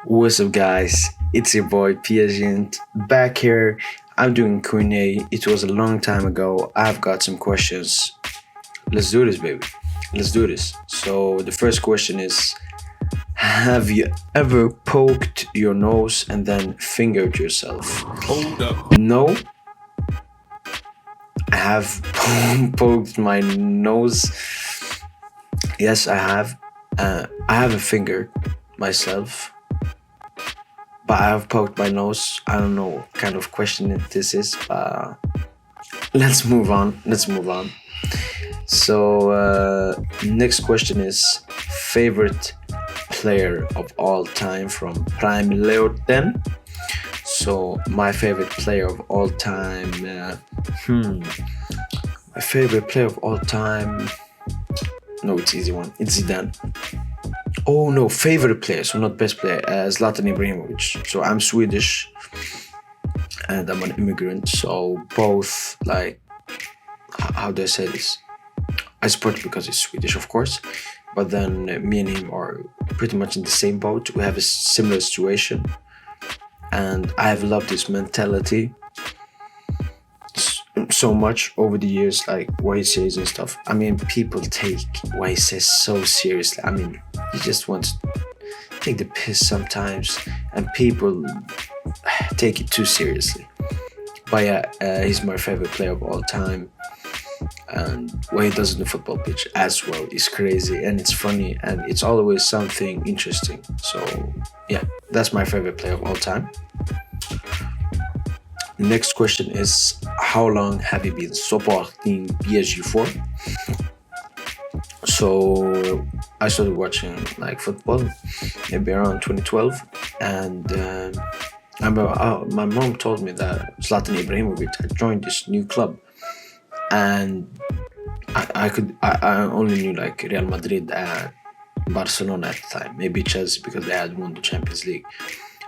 What's up, guys? It's your boy Psgint back here. I'm doing Q&A. It was a long time ago. I've got some questions. Let's do this, baby. Let's do this. So the first question is: have you ever poked your nose and then fingered yourself? Hold up. No, I have poked my nose. Yes, I have. I haven't fingered myself, but I have poked my nose. I don't know what kind of question this is, but let's move on. So, next question is favorite player of all time from Prime Leo 10. So, my favorite player of all time. My favorite player of all time. No, it's easy one. It's Zidane. Oh no, favorite player, so not best player. Zlatan Ibrahimovic. So I'm Swedish, and I'm an immigrant. So both, like, how do I say this? I support because he's Swedish, of course. But then me and him are pretty much in the same boat. We have a similar situation, and I have loved his mentality so much over the years, like what he says and stuff. I mean, people take what he says so seriously. I mean, he just wants to take the piss sometimes, and people take it too seriously. But yeah, he's my favorite player of all time, and what he does on the football pitch as well is crazy, and it's funny, and it's always something interesting. So yeah, that's my favorite player of all time. Next question is: how long have you been supporting PSG for? So I started watching like football maybe around 2012, and I remember my mom told me that Zlatan Ibrahimovic had joined this new club, and I only knew like Real Madrid and Barcelona at the time, maybe Chelsea because they had won the Champions League.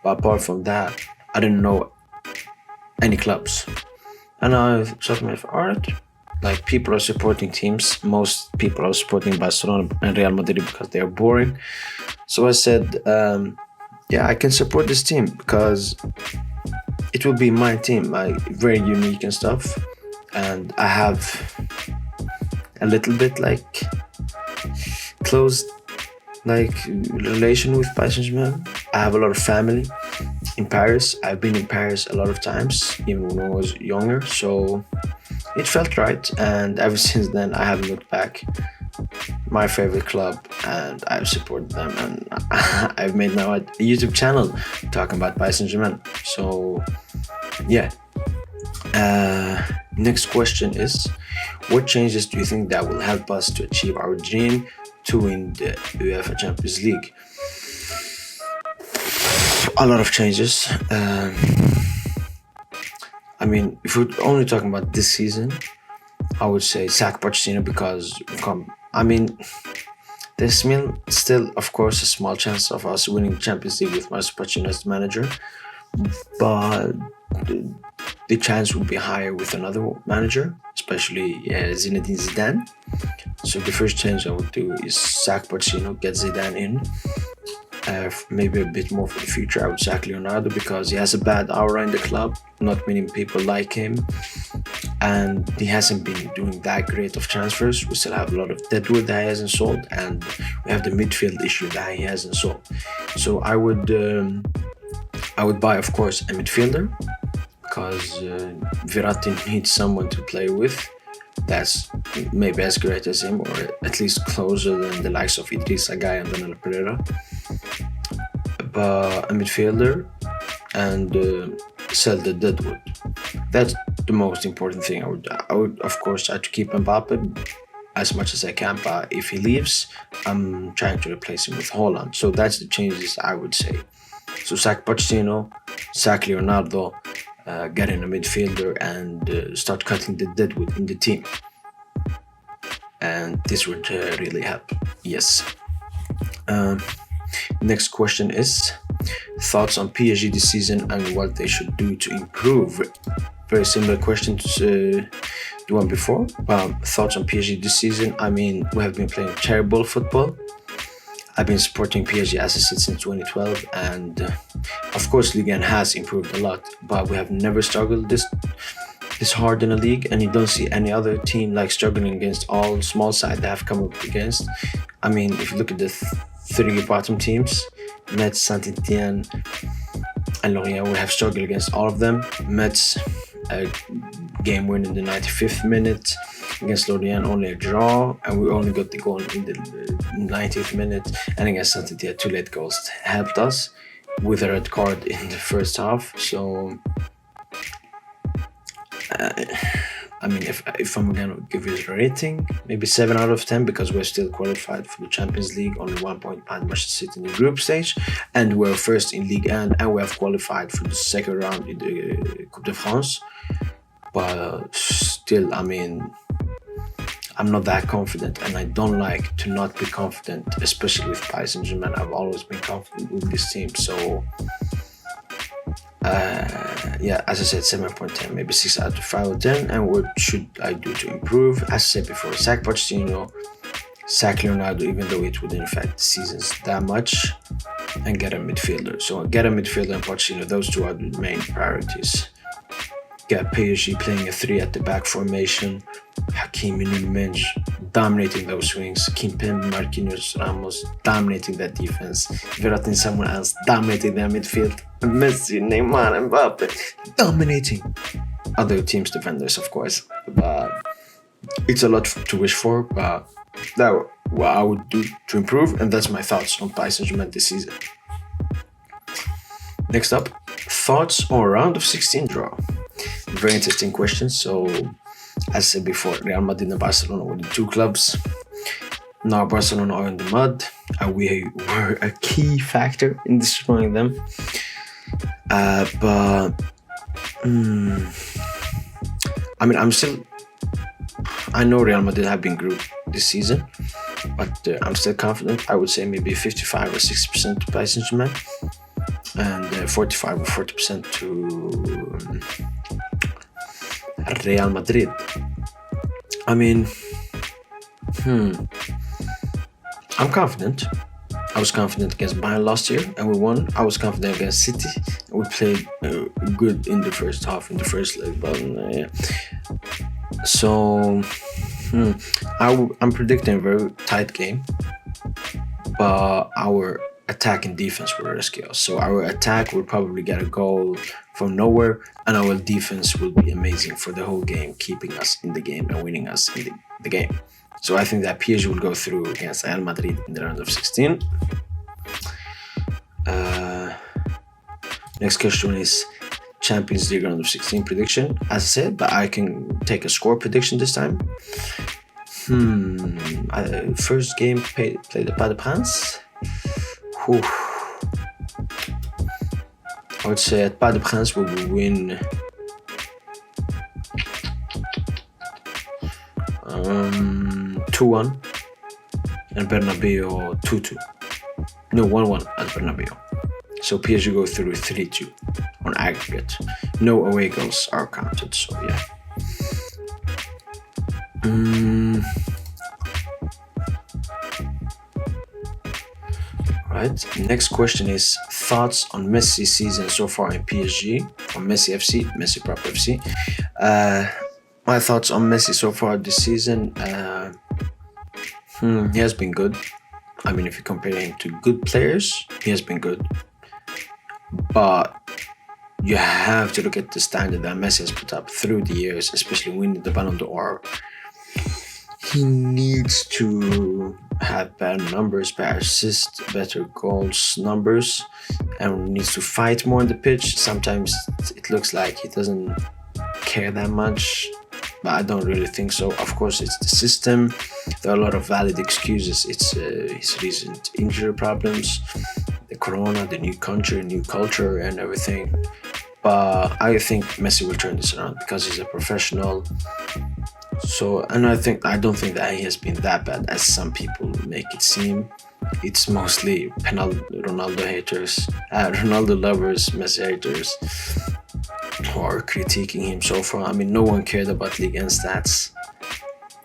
But apart from that, I didn't know any clubs. And I thought to myself, alright, like people are supporting teams. Most people are supporting Barcelona and Real Madrid because they are boring. So I said, yeah, I can support this team because it will be my team, like very unique and stuff. And I have a little bit like close like relation with Paris Saint-Germain. I have a lot of family in Paris. I've been in Paris a lot of times, even when I was younger, so it felt right, and ever since then I haven't looked back. My favorite club, and I've supported them, and I've made now a YouTube channel talking about Paris Saint-Germain. So yeah. Next question is: what changes do you think that will help us to achieve our dream to win the UEFA Champions League? A lot of changes. I mean, if we're only talking about this season, I would say sack Pochettino because there's still, of course, a small chance of us winning the Champions League with Master Pochettino as the manager, but the chance would be higher with another manager, especially Zinedine Zidane. So the first change I would do is sack Pochettino, get Zidane in. Maybe a bit more for the future, I would sack Leonardo because he has a bad aura in the club. Not many people like him, and he hasn't been doing that great of transfers. We still have a lot of deadwood that he hasn't sold, and we have the midfield issue that he hasn't sold. So I would buy, of course, a midfielder because Verratti needs someone to play with that's maybe as great as him, or at least closer than the likes of Idrissa Gueye and Daniel Pereira. But a midfielder and sell the deadwood. That's the most important thing. I would of course try to keep Mbappe as much as I can, but if he leaves, I'm trying to replace him with Holland. So that's the changes I would say. So sack Pochettino, sack Leonardo, get in a midfielder, and start cutting the deadwood in the team. And this would really help. Yes. Next question is: thoughts on PSG this season and what they should do to improve? Very similar question to the one before. Thoughts on PSG this season? I mean, we have been playing terrible football. I've been supporting PSG, as I said, since 2012, and of course, Ligue 1 has improved a lot, but we have never struggled this hard in a league, and you don't see any other team like struggling against all small side they have come up against. I mean, if you look at the three bottom teams, Metz, Saint-Etienne, and Lorient, we have struggled against all of them. Metz, a game win in the 95th minute. Against Lorient, only a draw, and we only got the goal in the 90th minute. And against Saint-Etienne, 2 late goals helped us with a red card in the first half. So, I mean, if I'm gonna give it a rating, maybe 7 out of 10, because we're still qualified for the Champions League, only 1 point behind Manchester City in the group stage, and we're first in Ligue 1, and we have qualified for the second round in the Coupe de France. But still, I mean, I'm not that confident, and I don't like to not be confident, especially with Paris Saint-Germain. I've always been confident with this team, so yeah, as I said, 7.10, maybe 6 out of 5 or 10. And what should I do to improve? As I said before, sack Pochettino, sack Leonardo, even though it wouldn't affect the seasons that much, and get a midfielder. So get a midfielder and Pochettino, those two are the main priorities. Get PSG playing a 3 at the back formation, Hakimi, Nunes dominating those swings, Kimpembe, Marquinhos, Ramos dominating that defense, Verratti and someone else dominating their midfield, Messi, Neymar, Mbappe dominating other teams' defenders, of course. But it's a lot to wish for, but that's what I would do to improve, and that's my thoughts on Paris Saint-Germain this season. Next up, thoughts on round of 16 draw. Very interesting question. So, as I said before, Real Madrid and Barcelona were the 2 clubs. Now Barcelona are in the mud, and we were a key factor in destroying them. But I mean, I know Real Madrid have been good this season, but I'm still confident. I would say maybe 55 or 60% to Paris Saint-Germain, and 45 or 40% to Real Madrid. I mean, I'm confident. I was confident against Bayern last year, and we won. I was confident against City, and we played good in the first half, in the first leg. But yeah. So I'm predicting a very tight game, but our attack and defense were risky. So our attack will probably get a goal from nowhere, and our defense will be amazing for the whole game, keeping us in the game and winning us in the game. So I think that PSG will go through against Real Madrid in the round of 16. Next question is Champions League round of 16 prediction. As I said, but I can take a score prediction this time. First game played at Pas de Prince. I would say at Pas de Prince we will win 2-1, and Bernabeu 2-2. No, 1-1 at Bernabeu. So PSG go through 3-2 on aggregate. No away goals are counted, so yeah. Right. Next question is thoughts on Messi's season so far in PSG, or Messi FC, Messi Prop FC. My thoughts on Messi so far this season, he has been good. I mean, if you compare him to good players, he has been good. But you have to look at the standard that Messi has put up through the years, especially winning the Ballon d'Or. He needs to have better numbers, better assists, better goals numbers, and needs to fight more on the pitch. Sometimes it looks like he doesn't care that much, but I don't really think so. Of course, it's the system. There are a lot of valid excuses. It's his recent injury problems, the corona, the new country, new culture, and everything. But I think Messi will turn this around because he's a professional. So, and I don't think that he has been that bad as some people make it seem. It's mostly Ronaldo haters, Ronaldo lovers, Messi haters, who are critiquing him so far. I mean, no one cared about Ligue 1 stats.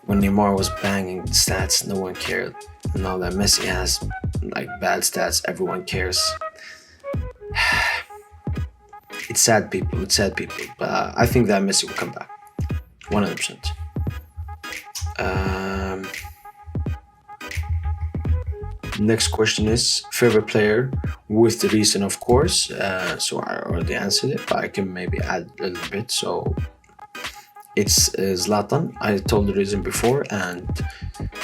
When Neymar was banging the stats, no one cared. Now that Messi has like bad stats, everyone cares. It's sad, people. It's sad, people. But I think that Messi will come back, 100%. Um, Next question is favorite player with the reason, of course. So I already answered it, but I can maybe add a little bit. So it's Zlatan. I told the reason before, and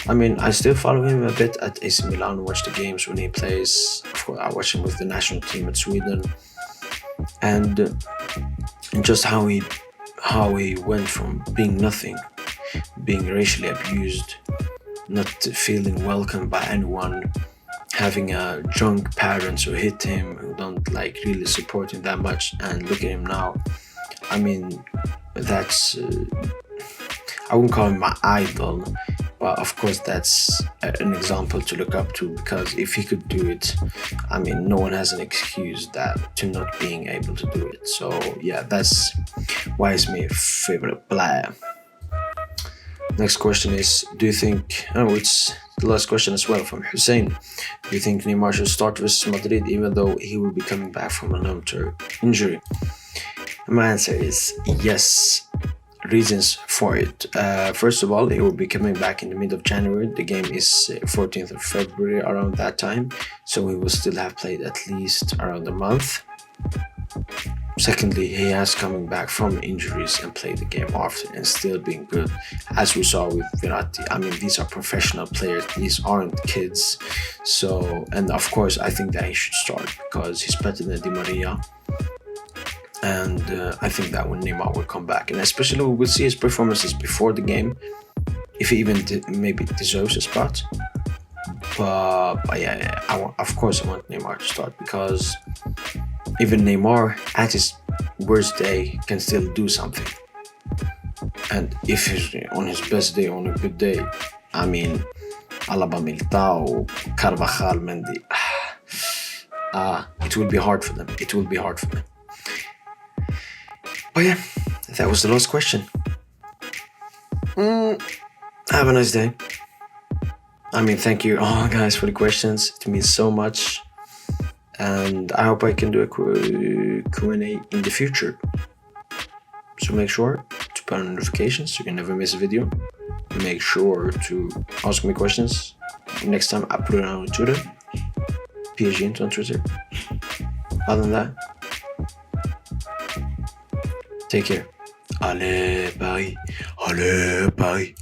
I mean, I still follow him a bit at AC Milan, watch the games when he plays. Of course, I watch him with the national team at Sweden, and just how he went from being nothing, being racially abused, not feeling welcomed by anyone, having a drunk parents who hit him, who don't like really support him that much, and look at him now. I mean, that's I wouldn't call him my idol, but of course that's an example to look up to, because if he could do it, I mean, no one has an excuse that to not being able to do it. So yeah, that's why he's my favorite player. Next question is, do you think, it's the last question as well from Hussein. Do you think Neymar should start versus Madrid even though he will be coming back from a long-term injury? My answer is yes. Reasons for it. First of all, he will be coming back in the mid of January. The game is 14th of February, around that time. So he will still have played at least around a month. Secondly, he has coming back from injuries and played the game often and still being good, as we saw with Verratti. I mean, these are professional players. These aren't kids. So, and of course, I think that he should start because he's better than Di Maria. And I think that when Neymar will come back, and especially we will see his performances before the game, if he even maybe deserves a spot. But yeah, of course I want Neymar to start, because even Neymar at his worst day can still do something. And if he's on his best day, on a good day, I mean, Alaba, Militao, Carvajal, Mendy, it will be hard for them. It will be hard for them. But yeah, that was the last question. Have a nice day. I mean, thank you all guys for the questions. It means so much. And I hope I can do a Q&A in the future. So make sure to put on notifications so you can never miss a video. Make sure to ask me questions next time I put it on Twitter. Psgint on Twitter. Other than that, take care. Allez, bye. Allez, bye.